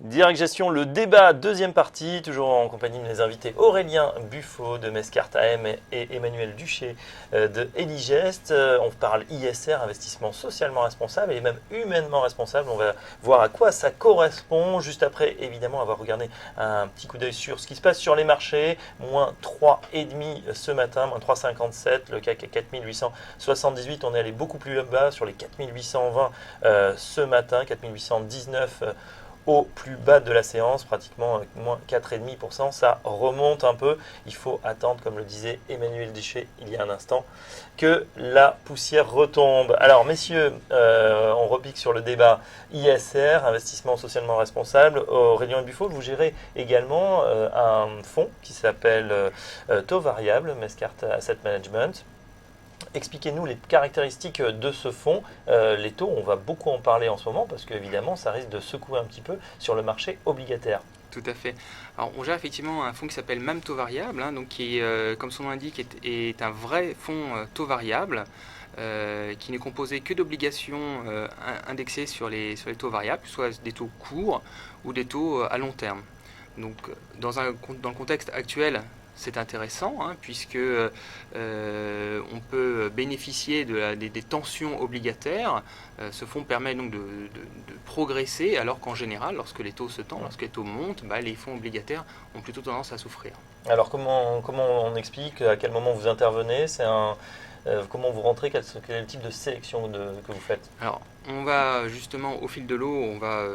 Direct Gestion, le débat, deuxième partie, toujours en compagnie de mes invités Aurélien Buffo de Mescart AM et Emmanuel Duché de Eligest. On parle ISR, investissement socialement responsable et même humainement responsable. On va voir à quoi ça correspond. Juste après, évidemment, on va regarder un petit coup d'œil sur ce qui se passe sur les marchés. Moins 3,5 ce matin, moins 3,57. Le CAC est 4878. On est allé beaucoup plus bas sur les 4820 ce matin, 4819 au plus bas de la séance, pratiquement moins 4,5%. Ça remonte un peu. Il faut attendre, comme le disait Emmanuel Duché il y a un instant, que la poussière retombe. Alors, messieurs, on repique sur le débat ISR, investissement socialement responsable. Aurélien Buffo, vous gérez également un fonds qui s'appelle Taux Variable, Mescart Asset Management. Expliquez-nous les caractéristiques de ce fonds. Les taux, on va beaucoup en parler en ce moment parce qu'évidemment, ça risque de secouer un petit peu sur le marché obligataire. Tout à fait. Alors, on gère effectivement un fonds qui s'appelle MAM Taux Variable, donc qui, comme son nom l'indique, est un vrai fonds taux variable qui n'est composé que d'obligations indexées sur les taux variables, soit des taux courts ou des taux à long terme. Donc, dans le contexte actuel, c'est intéressant puisque on peut bénéficier des tensions obligataires. Ce fonds permet donc de progresser alors qu'en général, lorsque les taux se tendent, lorsque les taux montent, les fonds obligataires ont plutôt tendance à souffrir. Alors comment on explique, à quel moment vous intervenez, comment vous rentrez, quel est le type de sélection que vous faites? Alors on va justement au fil de l'eau, on va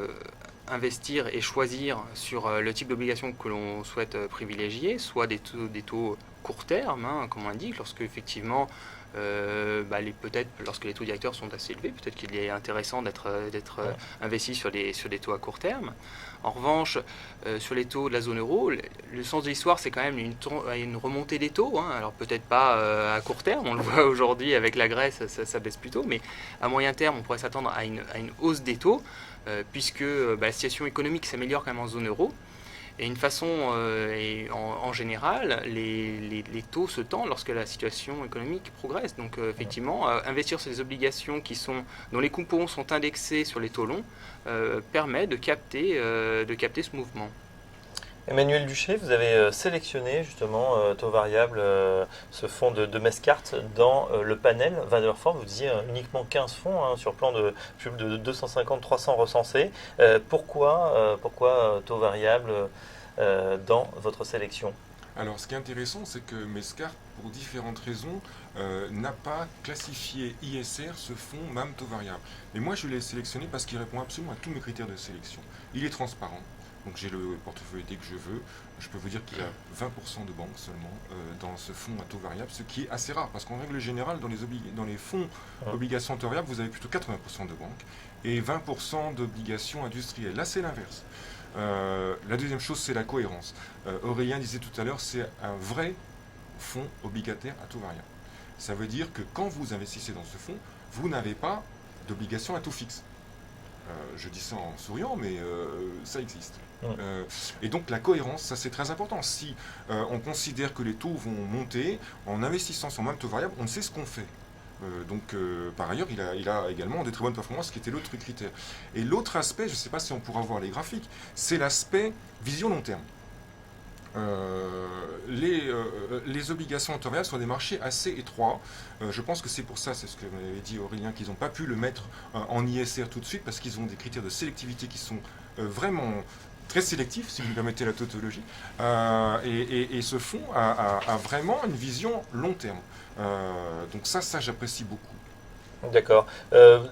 investir et choisir sur le type d'obligation que l'on souhaite privilégier, soit des taux court terme, comme on indique, lorsque effectivement peut-être lorsque les taux directeurs sont assez élevés, peut-être qu'il est intéressant d'être investi sur des taux à court terme. En revanche, sur les taux de la zone euro, le sens de l'histoire, c'est quand même une remontée des taux. Alors peut-être pas à court terme, on le voit aujourd'hui avec la Grèce, ça baisse plutôt, mais à moyen terme, on pourrait s'attendre à une hausse des taux, puisque la situation économique s'améliore quand même en zone euro. Et une façon, en général, les taux se tendent lorsque la situation économique progresse. Donc effectivement, investir sur des obligations dont les coupons sont indexés sur les taux longs permet de capter ce mouvement. Emmanuel Duché, vous avez sélectionné justement taux variable, ce fonds de Mescart dans le panel Valeur Forte. Vous disiez uniquement 15 fonds sur plan de plus de 250-300 recensés. Pourquoi taux variable dans votre sélection? Alors, ce qui est intéressant, c'est que Mescart, pour différentes raisons, n'a pas classifié ISR, ce fonds MAM taux variable. Mais moi, je l'ai sélectionné parce qu'il répond absolument à tous mes critères de sélection. Il est transparent. Donc j'ai le portefeuille dès que je veux. Je peux vous dire qu'il y a 20% de banques seulement dans ce fonds à taux variable, ce qui est assez rare, parce qu'en règle générale, dans les fonds obligations à taux variable, vous avez plutôt 80% de banques et 20% d'obligations industrielles. Là, c'est l'inverse. La deuxième chose, c'est la cohérence. Aurélien disait tout à l'heure, c'est un vrai fonds obligataire à taux variable. Ça veut dire que quand vous investissez dans ce fonds, vous n'avez pas d'obligation à taux fixe. Je dis ça en souriant, mais ça existe. Et donc la cohérence, ça c'est très important. Si on considère que les taux vont monter, en investissant sur même taux variable, on sait ce qu'on fait. Par ailleurs, il a également des très bonnes performances, qui était l'autre critère. Et l'autre aspect, je ne sais pas si on pourra voir les graphiques, c'est l'aspect vision long terme. Les obligations à taux variable sont des marchés assez étroits. Je pense que c'est pour ça, c'est ce que m'avait dit Aurélien, qu'ils n'ont pas pu le mettre en ISR tout de suite, parce qu'ils ont des critères de sélectivité qui sont vraiment très sélectifs, si vous me permettez la tautologie. Et ce fonds a vraiment une vision long terme. Donc ça j'apprécie beaucoup. D'accord.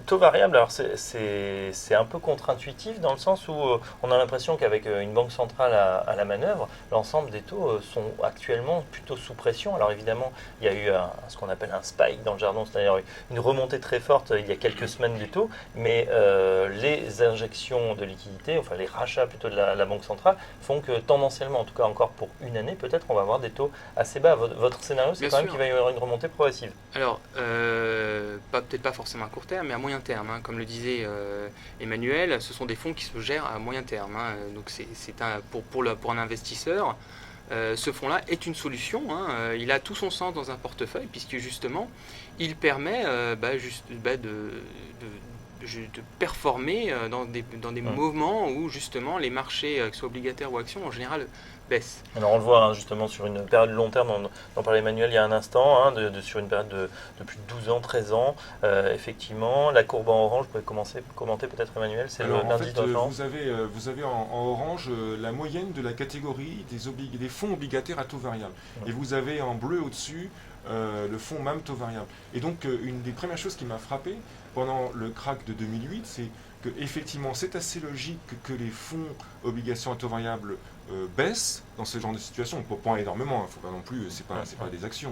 Taux variable, alors c'est un peu contre-intuitif dans le sens où on a l'impression qu'avec une banque centrale à la manœuvre, l'ensemble des taux sont actuellement plutôt sous pression. Alors évidemment, il y a eu ce qu'on appelle un spike dans le jargon, c'est-à-dire une remontée très forte il y a quelques semaines des taux, mais les injections de liquidités, enfin les rachats plutôt de la banque centrale, font que tendanciellement, en tout cas encore pour une année, peut-être on va avoir des taux assez bas. Votre scénario, c'est Bien quand même sûr. qu'il va y avoir une remontée progressive. Alors, peut-être pas forcément à court terme, mais à moyen terme. Comme le disait Emmanuel, ce sont des fonds qui se gèrent à moyen terme. Donc, pour un investisseur, ce fonds-là est une solution. Il a tout son sens dans un portefeuille, puisque justement, il permet de de performer dans des mouvements où justement les marchés, que ce soit obligataires ou actions, en général baissent. Alors on le voit justement sur une période long terme, on parlait Emmanuel il y a un instant, sur une période de plus de 12 ans, 13 ans, effectivement, la courbe en orange, vous pouvez commenter peut-être Emmanuel, c'est l'indice de référence. Vous avez en orange la moyenne de la catégorie des fonds obligataires à taux variable. Et vous avez en bleu au-dessus le fonds MAM taux variable. Et donc une des premières choses qui m'a frappé pendant le crack de 2008, c'est que effectivement c'est assez logique que les fonds obligations à taux variable baissent dans ce genre de situation. On ne peut pas énormément, il ne faut pas non plus, c'est pas des actions,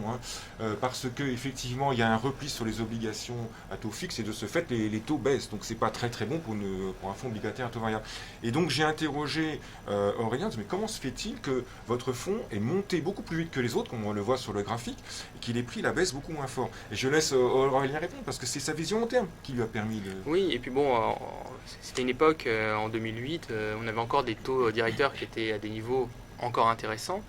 parce que effectivement il y a un repli sur les obligations à taux fixe et de ce fait les taux baissent. Donc c'est pas très très bon pour un fonds obligataire à taux variable. Et donc j'ai interrogé Aurélien, mais comment se fait-il que votre fonds est monté beaucoup plus vite que les autres, comme on le voit sur le graphique, et qu'il ait pris la baisse beaucoup moins fort? Et je laisse Aurélien répondre parce que c'est sa vision long terme qui lui a permis de... Oui, et puis bon, c'était une époque, en 2008, on avait encore des taux directeurs qui étaient à des niveaux encore intéressants,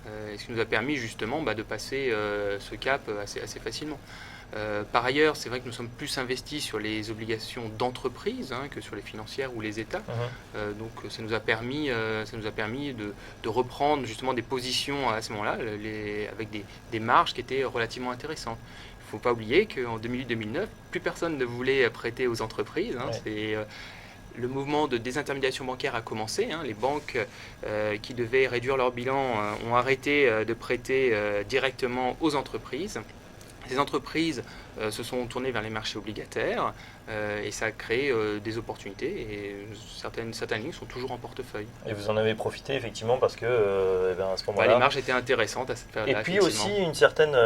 ce qui nous a permis justement de passer ce cap assez facilement. Par ailleurs, c'est vrai que nous sommes plus investis sur les obligations d'entreprise que sur les financières ou les États. Donc ça nous a permis de reprendre justement des positions à ce moment-là, avec des marges qui étaient relativement intéressantes. Il ne faut pas oublier qu'en 2008-2009, plus personne ne voulait prêter aux entreprises. Le mouvement de désintermédiation bancaire a commencé. Les banques qui devaient réduire leur bilan ont arrêté de prêter directement aux entreprises. Les entreprises se sont tournées vers les marchés obligataires et ça a créé des opportunités et certaines lignes sont toujours en portefeuille. Et vous en avez profité effectivement parce que à ce moment-là... les marges étaient intéressantes à cette période-là. Et puis aussi une certaine,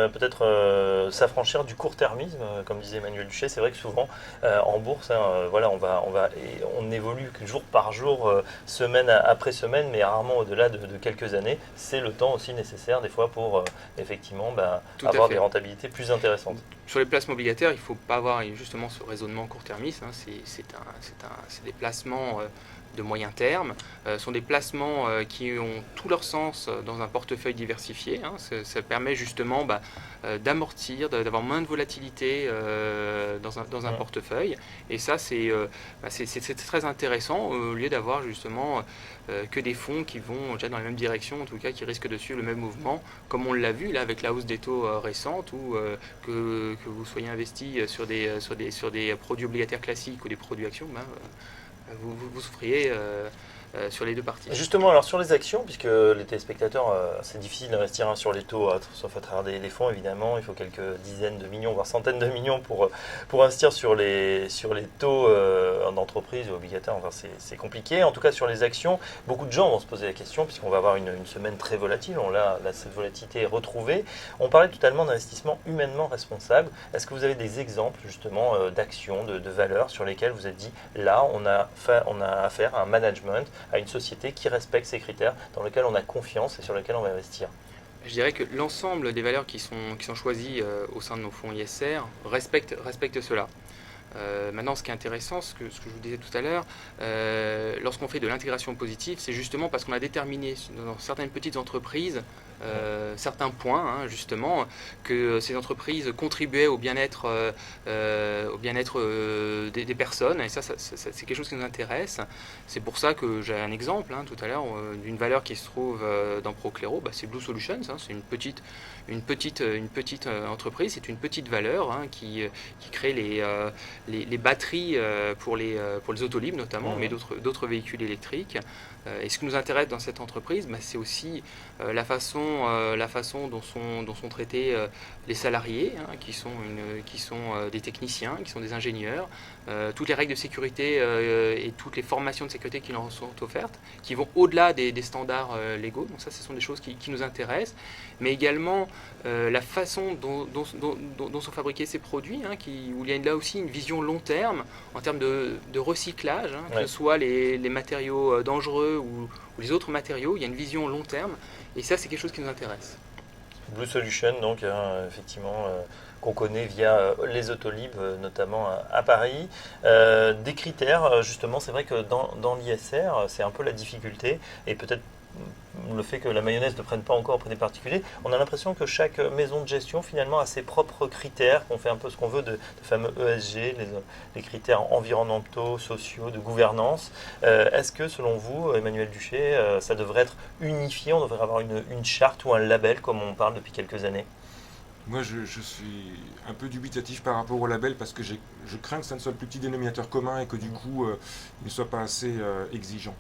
s'affranchir du court-termisme, comme disait Emmanuel Duché. C'est vrai que souvent en bourse, on évolue jour par jour, semaine après semaine, mais rarement au-delà de quelques années. C'est le temps aussi nécessaire des fois pour effectivement avoir des rentabilités plus intéressantes. Sur les placements obligataires, il ne faut pas avoir justement ce raisonnement court-termiste. C'est des placements de moyen terme. Ce sont des placements qui ont tout leur sens dans un portefeuille diversifié. Ça permet justement d'amortir, d'avoir moins de volatilité dans un portefeuille. Et ça, c'est très intéressant au lieu d'avoir justement que des fonds qui vont déjà dans la même direction, en tout cas qui risquent de suivre le même mouvement, comme on l'a vu là avec la hausse des taux récente, ou que vous soyez investi sur des produits obligataires classiques ou des produits actions, vous souffriez sur les deux parties. Justement, alors sur les actions, puisque les téléspectateurs, c'est difficile d'investir sur les taux, sauf à travers des fonds évidemment, il faut quelques dizaines de millions, voire centaines de millions pour investir sur les taux d'entreprise ou obligataires, enfin c'est compliqué. En tout cas sur les actions, beaucoup de gens vont se poser la question, puisqu'on va avoir une semaine très volatile, cette volatilité est retrouvée. On parlait totalement d'investissement humainement responsable. Est-ce que vous avez des exemples justement d'actions, de valeurs sur lesquelles vous êtes dit, là on a affaire à un management, à une société qui respecte ces critères, dans lesquels on a confiance et sur lesquels on va investir? Je dirais que l'ensemble des valeurs qui sont choisies au sein de nos fonds ISR respectent cela. Maintenant, ce qui est intéressant, ce que je vous disais tout à l'heure, lorsqu'on fait de l'intégration positive, c'est justement parce qu'on a déterminé dans certaines petites entreprises certains points, justement, que ces entreprises contribuaient au bien-être des personnes, et ça c'est quelque chose qui nous intéresse. C'est pour ça que j'ai un exemple tout à l'heure d'une valeur qui se trouve dans Proclero, c'est Blue Solutions, c'est une petite entreprise, c'est une petite valeur qui crée les batteries pour les autolibres notamment, mais d'autres véhicules électriques. Et ce qui nous intéresse dans cette entreprise, c'est aussi la façon dont sont traités les salariés, qui sont des techniciens, qui sont des ingénieurs, toutes les règles de sécurité et toutes les formations de sécurité qui leur sont offertes, qui vont au-delà des standards légaux. Donc ça, ce sont des choses qui nous intéressent, mais également la façon dont sont fabriqués ces produits, où il y a là aussi une vision long terme en termes de recyclage, que ce soit les matériaux dangereux ou les autres matériaux. Il y a une vision long terme, et ça, c'est quelque chose qui nous intéresse. Blue Solution, donc effectivement, qu'on connaît via les Autolib, notamment à Paris. Des critères, justement, c'est vrai que dans l'ISR, c'est un peu la difficulté, et peut-être le fait que la mayonnaise ne prenne pas encore auprès des particuliers, on a l'impression que chaque maison de gestion finalement a ses propres critères, qu'on fait un peu ce qu'on veut de fameux ESG, les critères environnementaux, sociaux, de gouvernance. Est-ce que selon vous, Emmanuel Duché, ça devrait être unifié, on devrait avoir une charte ou un label comme on parle depuis quelques années? Moi, je suis un peu dubitatif par rapport au label parce que je crains que ça ne soit le plus petit dénominateur commun et que du coup, il ne soit pas assez exigeant.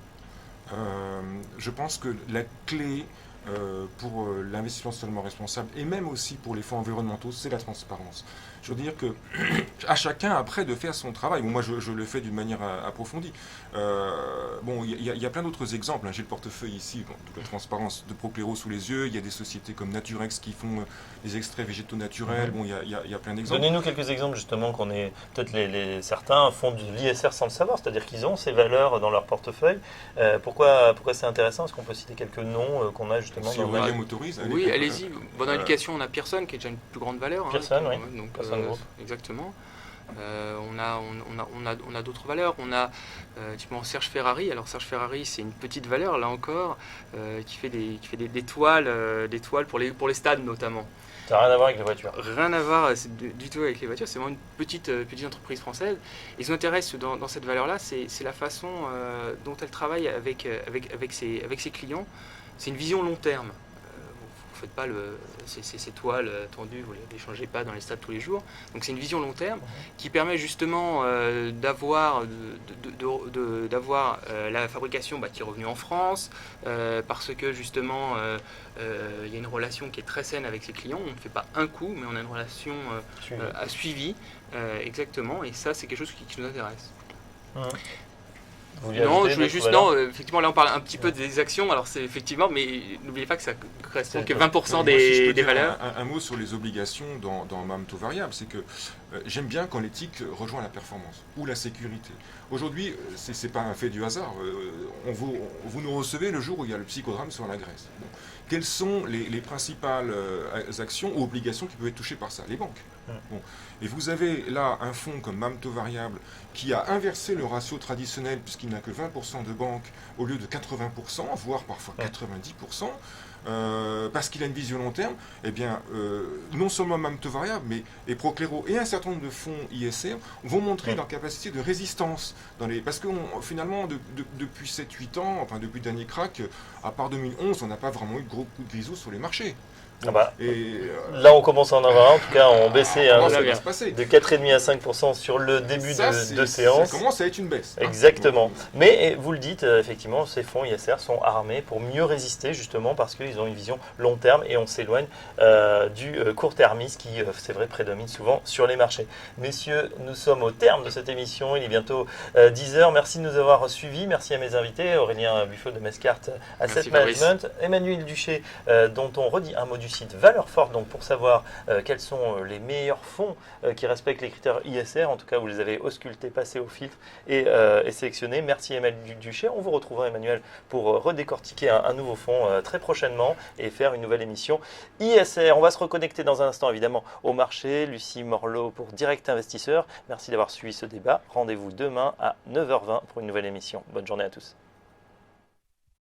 Je pense que la clé pour l'investissement socialement responsable et même aussi pour les fonds environnementaux, c'est la transparence. Je veux dire que à chacun après de faire son travail. Bon, moi, je le fais d'une manière approfondie. Bon, il y a plein d'autres exemples. Hein. J'ai le portefeuille ici, bon, de la transparence de Procléro sous les yeux. Il y a des sociétés comme Naturex qui font des extraits végétaux naturels. Bon, il y a plein d'exemples. Donnez-nous quelques exemples justement qu'on est peut-être certains font de l'ISR sans le savoir, c'est-à-dire qu'ils ont ces valeurs dans leur portefeuille. Pourquoi c'est intéressant? Est-ce qu'on peut citer quelques noms qu'on a justement Si dans Aurélien m'autorise. Oui, allez-y. Bon, dans l'éducation, on a Pearson qui est déjà une plus grande valeur. Pearson, oui. Donc, Pearson Group. Exactement. On a d'autres valeurs. On a typiquement Serge Ferrari. Alors Serge Ferrari, c'est une petite valeur là encore, qui fait des toiles pour les stades notamment. Ça n'a rien à voir avec les voitures. Rien à voir du tout avec les voitures. C'est vraiment une petite entreprise française. Et ce qui m'intéresse dans cette valeur-là, c'est la façon dont elle travaille avec ses clients. C'est une vision long terme. Vous ne faites pas ces toiles tendues, vous ne les changez pas dans les stades tous les jours. Donc c'est une vision long terme qui permet justement d'avoir la fabrication qui est revenue en France, parce que justement il y a une relation qui est très saine avec ses clients. On ne fait pas un coup, mais on a une relation suivie, exactement. Et ça, c'est quelque chose qui nous intéresse. Non, je voulais juste, effectivement, là on parle un petit peu des actions, alors c'est effectivement, mais n'oubliez pas que ça correspond que 20% des valeurs. Un mot sur les obligations dans MAM taux variable, c'est que j'aime bien quand l'éthique rejoint la performance ou la sécurité. Aujourd'hui, c'est pas un fait du hasard, vous nous recevez le jour où il y a le psychodrame sur la Grèce. Bon. Quelles sont les principales actions ou obligations qui peuvent être touchées par ça? Les banques. Bon. Et vous avez là un fonds comme MAM taux variable qui a inversé le ratio traditionnel puisqu'il n'a que 20% de banques au lieu de 80%, voire parfois 90%, parce qu'il a une vision long terme. Eh bien, non seulement MAM taux variable, mais et Procléro et un certain nombre de fonds ISR vont montrer leur capacité de résistance. Parce que finalement, depuis 7-8 ans, enfin depuis le dernier crack, à part 2011, on n'a pas vraiment eu de gros coups de grisou sur les marchés. Là, on commence à en avoir un. En tout cas, on baissait de 4,5 à 5% sur le début de séance. Ça commence à être une baisse. Exactement. Mais vous le dites, effectivement, ces fonds ISR sont armés pour mieux résister, justement, parce qu'ils ont une vision long terme et on s'éloigne du court-termisme qui, c'est vrai, prédomine souvent sur les marchés. Messieurs, nous sommes au terme de cette émission. Il est bientôt 10h. Merci de nous avoir suivis. Merci à mes invités, Aurélien Buffo de Mescart Asset Management, Emmanuel Duché, dont on redit un mot du site Valeurs Fortes, donc pour savoir quels sont les meilleurs fonds qui respectent les critères ISR. En tout cas, vous les avez auscultés, passés au filtre et sélectionnés. Merci Emmanuel Duché. On vous retrouvera, Emmanuel, pour redécortiquer un nouveau fonds très prochainement et faire une nouvelle émission ISR. On va se reconnecter dans un instant, évidemment, au marché. Lucie Morlot pour Direct Investisseur. Merci d'avoir suivi ce débat. Rendez-vous demain à 9h20 pour une nouvelle émission. Bonne journée à tous.